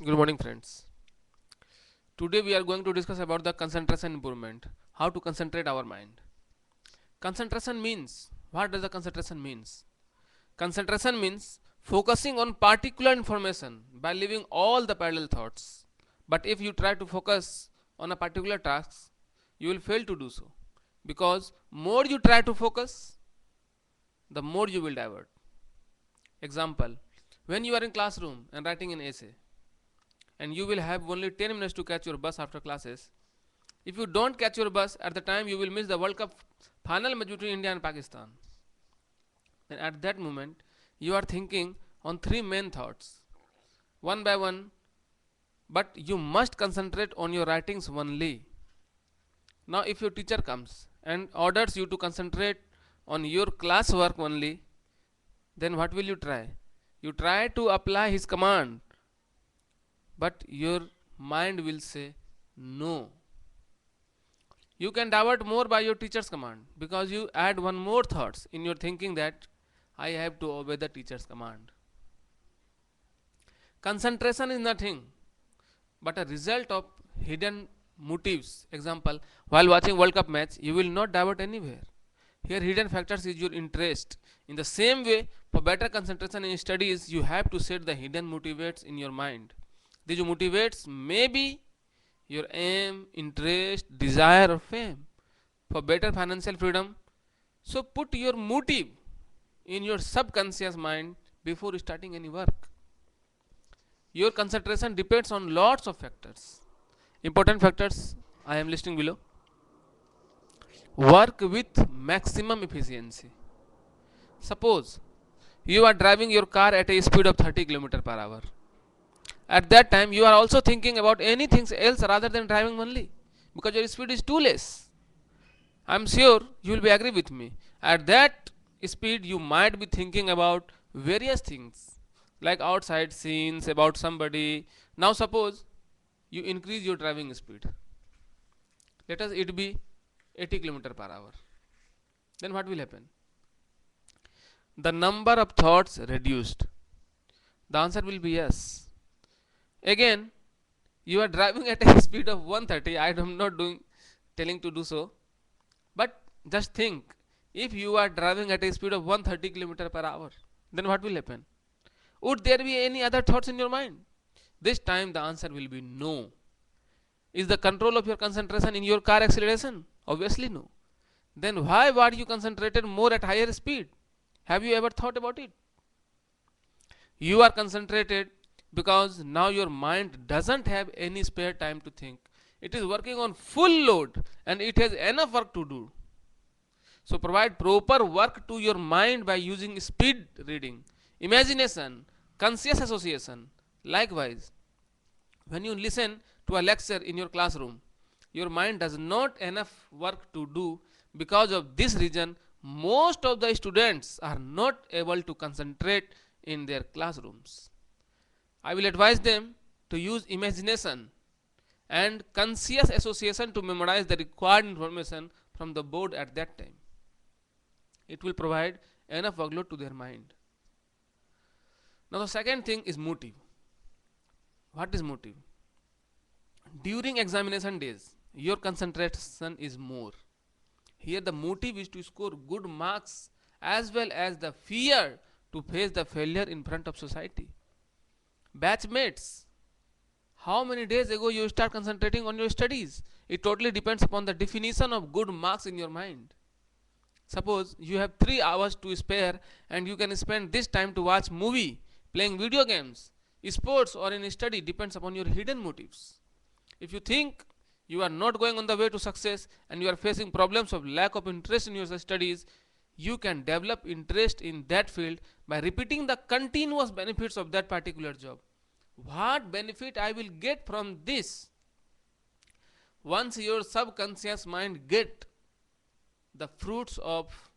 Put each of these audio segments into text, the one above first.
Good morning, friends. Today we are going to discuss about the concentration improvement. How to concentrate our mind. Concentration means, what does the concentration means? Concentration means focusing on particular information by leaving all the parallel thoughts. But if you try to focus on a particular task, you will fail to do so, because more you try to focus, the more you will divert. Example: when you are in classroom and writing an essay, and you will have only 10 minutes to catch your bus after classes. If you don't catch your bus at the time, you will miss the World Cup final match between India and Pakistan. And at that moment, you are thinking on three main thoughts, one by one, but you must concentrate on your writings only. Now, if your teacher comes and orders you to concentrate on your classwork only, then what will you try? You try to apply his command, but your mind will say no. You can divert more by your teacher's command, because you add one more thoughts in your thinking that I have to obey the teacher's command. Concentration is nothing but a result of hidden motives. Example: while watching World Cup match, you will not divert anywhere. Here hidden factors is your interest. In the same way, for better concentration in studies, you have to set the hidden motivates in your mind. These motivates may be your aim, interest, desire, or fame. For better financial freedom, so put your motive in your subconscious mind before starting any work. Your concentration depends on lots of factors. Important factors I am listing below. Work with maximum efficiency. Suppose you are driving your car at a speed of 30 km per hour. At that time, you are also thinking about anything else rather than driving only, because your speed is too less. I am sure you will be agree with me. At that speed, you might be thinking about various things like outside scenes, about somebody. Now, suppose you increase your driving speed. Let us it be 80 km per hour. Then what will happen? The number of thoughts reduced. The answer will be yes. Again, you are driving at a speed of 130. I am not doing telling to do so, but just think, if you are driving at a speed of 130 km per hour, then what will happen? Would there be any other thoughts in your mind? This time the answer will be no. Is the control of your concentration in your car acceleration? Obviously no. Then why were you concentrated more at higher speed? Have you ever thought about it? You are concentrated because now your mind doesn't have any spare time to think. It is working on full load and it has enough work to do. So provide proper work to your mind by using speed reading, imagination, conscious association. Likewise, when you listen to a lecture in your classroom, your mind does not enough work to do. Because of this reason, most of the students are not able to concentrate in their classrooms. I will advise them to use imagination and conscious association to memorize the required information from the board at that time. It will provide enough workload to their mind. Now the second thing is motive. What is motive? During examination days, your concentration is more. Here the motive is to score good marks, as well as the fear to face the failure in front of society. Batchmates, how many days ago you start concentrating on your studies? It totally depends upon the definition of good marks in your mind. Suppose you have 3 hours to spare and you can spend this time to watch movie, playing video games, sports, or in study. Depends upon your hidden motives. If you think you are not going on the way to success and you are facing problems of lack of interest in your studies, you can develop interest in that field by repeating the continuous benefits of that particular job. What benefit I will get from this? Once your subconscious mind get the fruits of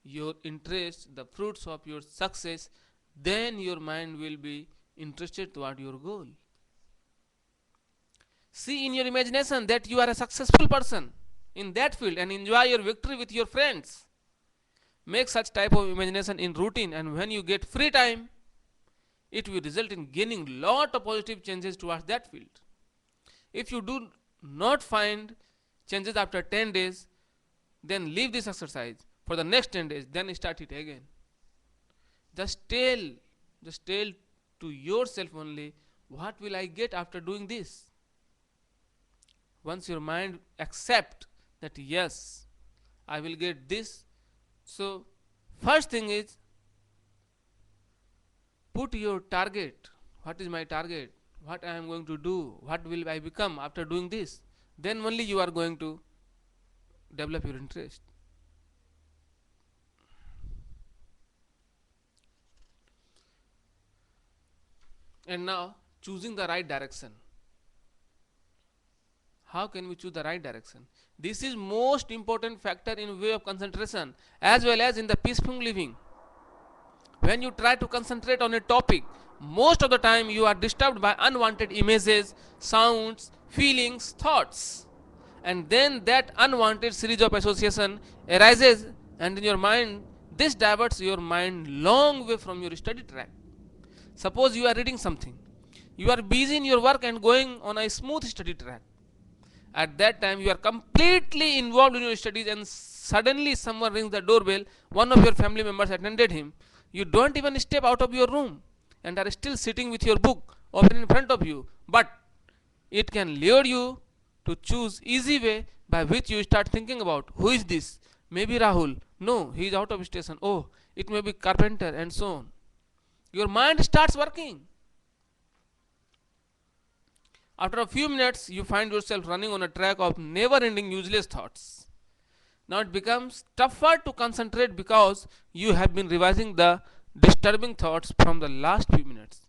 your interest, the fruits of your success, then your mind will be interested toward your goal. See in your imagination that you are a successful person in that field and enjoy your victory with your friends. Make such type of imagination in routine, and when you get free time, it will result in gaining lot of positive changes towards that field. If you do not find changes after 10 days, then leave this exercise for the next 10 days, then start it again. Just tell, just tell to yourself only, what will I get after doing this? Once your mind accept that yes, I will get this, so first thing is put your target. What is my target? What I am going to do? What will I become after doing this? Then only you are going to develop your interest. And now, choosing the right direction. How can we choose the right direction? This is most important factor in way of concentration as well as in the peaceful living. When you try to concentrate on a topic, most of the time you are disturbed by unwanted images, sounds, feelings, thoughts, and then that unwanted series of association arises, and in your mind this diverts your mind long way from your study track. Suppose you are reading something, you are busy in your work and going on a smooth study track. At that time you are completely involved in your studies, and suddenly someone rings the doorbell, one of your family members attended him. You don't even step out of your room and are still sitting with your book open in front of you, but it can lure you to choose easy way by which you start thinking about, who is this? Maybe Rahul. No, he is out of station. Oh, it may be Carpenter, and so on. Your mind starts working. After a few minutes, you find yourself running on a track of never ending useless thoughts. Now it becomes tougher to concentrate because you have been revising the disturbing thoughts from the last few minutes.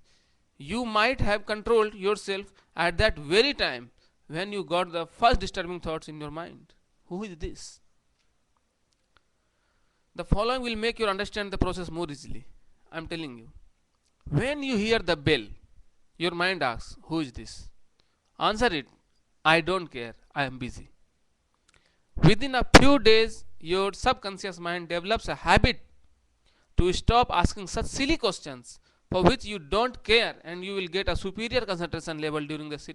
You might have controlled yourself at that very time when you got the first disturbing thoughts in your mind. Who is this? The following will make you understand the process more easily. I am telling you. When you hear the bell, your mind asks, who is this? Answer it, I don't care, I am busy. Within a few days, your subconscious mind develops a habit to stop asking such silly questions for which you don't care, and you will get a superior concentration level during the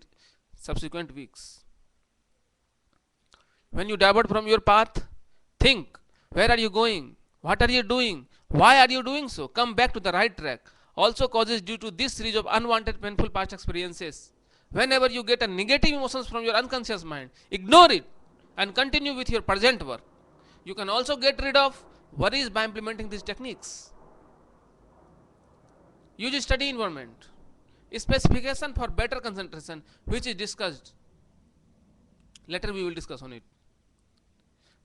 subsequent weeks. When you divert from your path, think, where are you going? What are you doing? Why are you doing so? Come back to the right track. Also causes due to this series of unwanted painful past experiences. Whenever you get a negative emotions from your unconscious mind, ignore it and continue with your present work. You can also get rid of worries by implementing these techniques. Use study environment. Specification for better concentration, which is discussed. Later we will discuss on it.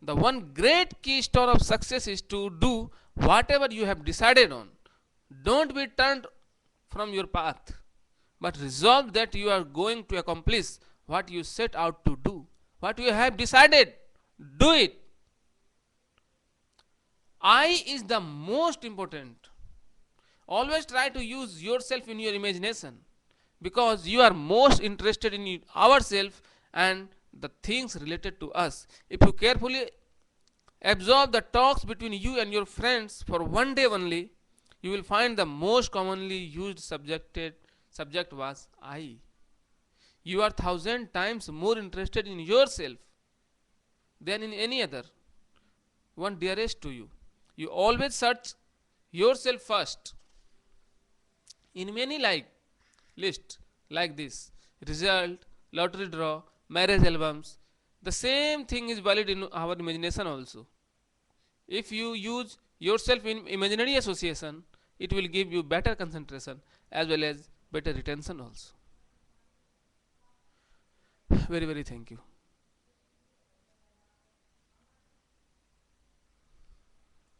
The one great keystone of success is to do whatever you have decided on. Don't be turned from your path, but resolve that you are going to accomplish what you set out to do. What you have decided, do it. I is the most important. Always try to use yourself in your imagination, because you are most interested in ourselves and the things related to us. If you carefully absorb the talks between you and your friends for one day only, you will find the most commonly used subject was I. You are 1,000 times more interested in yourself than in any other one dearest to you. You always search yourself first. In many lists like this, result, lottery draw, marriage albums, the same thing is valid in our imagination also. If you use yourself in imaginary association, it will give you better concentration as well as better retention also. Very, very thank you.